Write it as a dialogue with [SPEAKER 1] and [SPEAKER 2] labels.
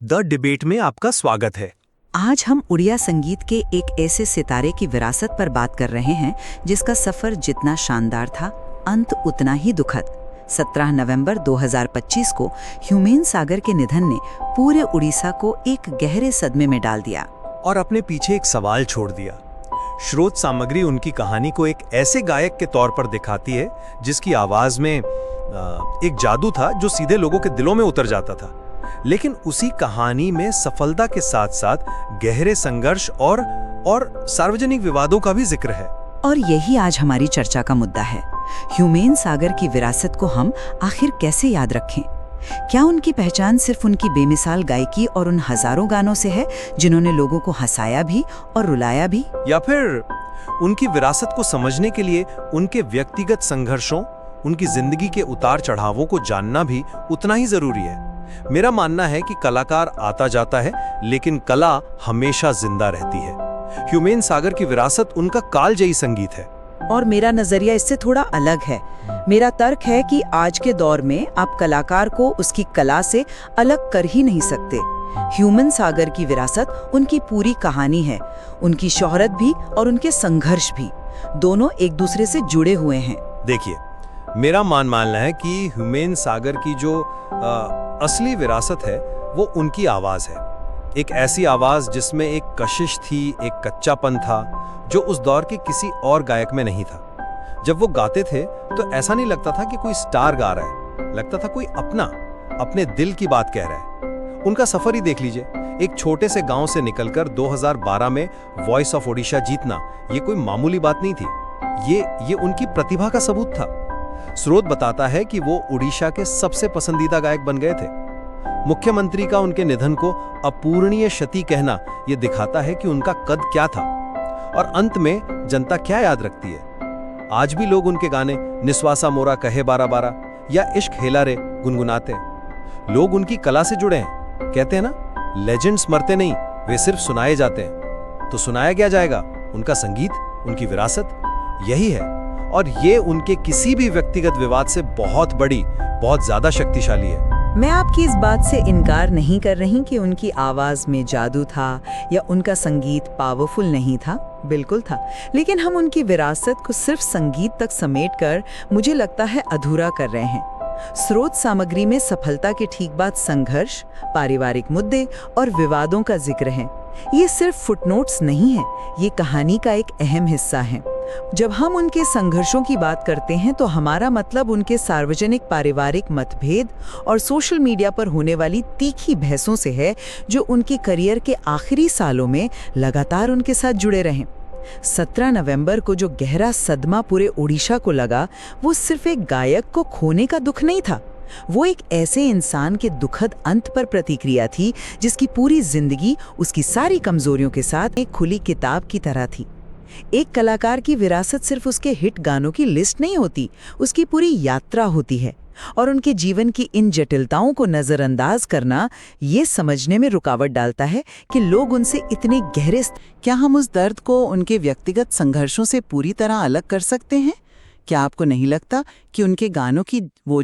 [SPEAKER 1] The debate में आपका स्वागत है।
[SPEAKER 2] आज हम उड़िया संगीत के एक ऐसे सितारे की विरासत पर बात कर रहे हैं जिसका सफर जितना शानदार था, अंत उतना ही दुखद। 17 नवंबर 2025 को ह्यूमेन सागर के निधन ने पूरे उड़ीसा को एक गहरे सदमे में डाल दिया
[SPEAKER 1] और अपने पीछे एक सवाल छोड़ दिया। स्रोत सामग्री उनकी कहानी को एक ऐसे गायक के तौर पर दिखाती है जिसकी आवाज में एक जादू था जो सीधे लोगों के दिलों में उतर जाता था। लेकिन उसी कहानी में सफलता के साथ साथ गहरे संघर्ष और सार्वजनिक विवादों का भी जिक्र है।
[SPEAKER 2] और यही आज हमारी चर्चा का मुद्दा है। ह्यूमेन सागर की विरासत को हम आखिर कैसे याद रखें? क्या उनकी पहचान सिर्फ उनकी बेमिसाल गायकी और उन हजारों गानों से है जिन्होंने लोगों को हंसाया भी और रुलाया भी,
[SPEAKER 1] या फिर उनकी विरासत को समझने के लिए उनके व्यक्तिगत संघर्षों, उनकी जिंदगी के उतार चढ़ावों को जानना भी उतना ही जरूरी है? मेरा मानना है कि कलाकार आता जाता है, लेकिन कला हमेशा जिंदा रहती है। ह्यूमेन सागर की विरासत उनका कालजयी संगीत है।
[SPEAKER 2] और मेरा नजरिया इससे थोड़ा अलग है। मेरा तर्क है कि आज के दौर में आप कलाकार को उसकी कला से अलग कर ही नहीं सकते। ह्यूमन सागर की विरासत उनकी पूरी कहानी है, उनकी शोहरत भी और उनके संघर्ष भी, दोनों एक दूसरे से जुड़े हुए हैं।
[SPEAKER 1] देखिए, मेरा मानना है कि ह्यूमेन सागर की जो असली विरासत है वो उनकी आवाज है। एक ऐसी आवाज जिसमें एक कशिश थी, एक कच्चापन था जो उस दौर के किसी और गायक में नहीं था। जब वो गाते थे तो ऐसा नहीं लगता था कि कोई स्टार गा रहा है, लगता था कोई अपने दिल की बात कह रहा है। उनका सफर ही देख लीजिए। एक छोटे से गांव से निकलकर 2012 में वॉइस ऑफ ओडिशा जीतना, ये कोई मामूली बात नहीं थी। ये उनकी प्रतिभा का सबूत था। स्रोत बताता है कि वो उड़ीसा के सबसे पसंदीदा गायक बन गए थे। मुख्यमंत्री का उनके निधन को अपूरणीय क्षति कहना यह दिखाता है कि उनका कद क्या था और अंत में जनता क्या याद रखती है। आज भी लोग उनके गाने निस्वासा मोरा कहे बारा बारा या इश्क हेला रे गुनगुनाते हैं। लोग उनकी कला से जुड़े हैं। कहते हैं ना, लेजेंड्स मरते नहीं, वे सिर्फ सुनाए जाते हैं। तो सुनाया क्या जाएगा? उनका संगीत, उनकी विरासत यही है, और ये उनके किसी भी व्यक्तिगत विवाद से बहुत बड़ी, बहुत ज्यादा शक्तिशाली है।
[SPEAKER 2] मैं आपकी इस बात से इनकार नहीं कर रही कि उनकी आवाज में जादू था या उनका संगीत पावरफुल नहीं था, बिल्कुल था। लेकिन हम उनकी विरासत को सिर्फ संगीत तक समेटकर मुझे लगता है अधूरा कर रहे हैं। स्रोत सामग्री में सफलता के ठीक बाद संघर्ष, पारिवारिक मुद्दे और विवादों का जिक्र है। ये सिर्फ फुटनोट्स नहीं है, ये कहानी का एक अहम हिस्सा है। जब हम उनके संघर्षों की बात करते हैं तो हमारा मतलब उनके सार्वजनिक पारिवारिक मतभेद और सोशल मीडिया पर होने वाली तीखी बहसों से है, जो उनके करियर के आखिरी सालों में लगातार उनके साथ जुड़े रहे। 17 नवंबर को जो गहरा सदमा पूरे ओडिशा को लगा, वो सिर्फ एक गायक को खोने का दुख नहीं था, वो एक ऐसे इंसान के दुखद अंत पर प्रतिक्रिया थी जिसकी पूरी जिंदगी उसकी सारी कमजोरियों के साथ एक खुली किताब की तरह थी। एक कलाकार की विरासत सिर्फ उसके हिट गानों की लिस्ट नहीं होती, उसकी पूरी यात्रा होती है। और उनके जीवन की इन जटिलताओं को नजरअंदाज करना ये समझने में रुकावट डालता है कि लोग उनसे इतने गहरे। क्या हम उस दर्द को उनके व्यक्तिगत संघर्षों से पूरी तरह अलग कर सकते हैं? क्या आपको नहीं लगता कि उनके गानों की वो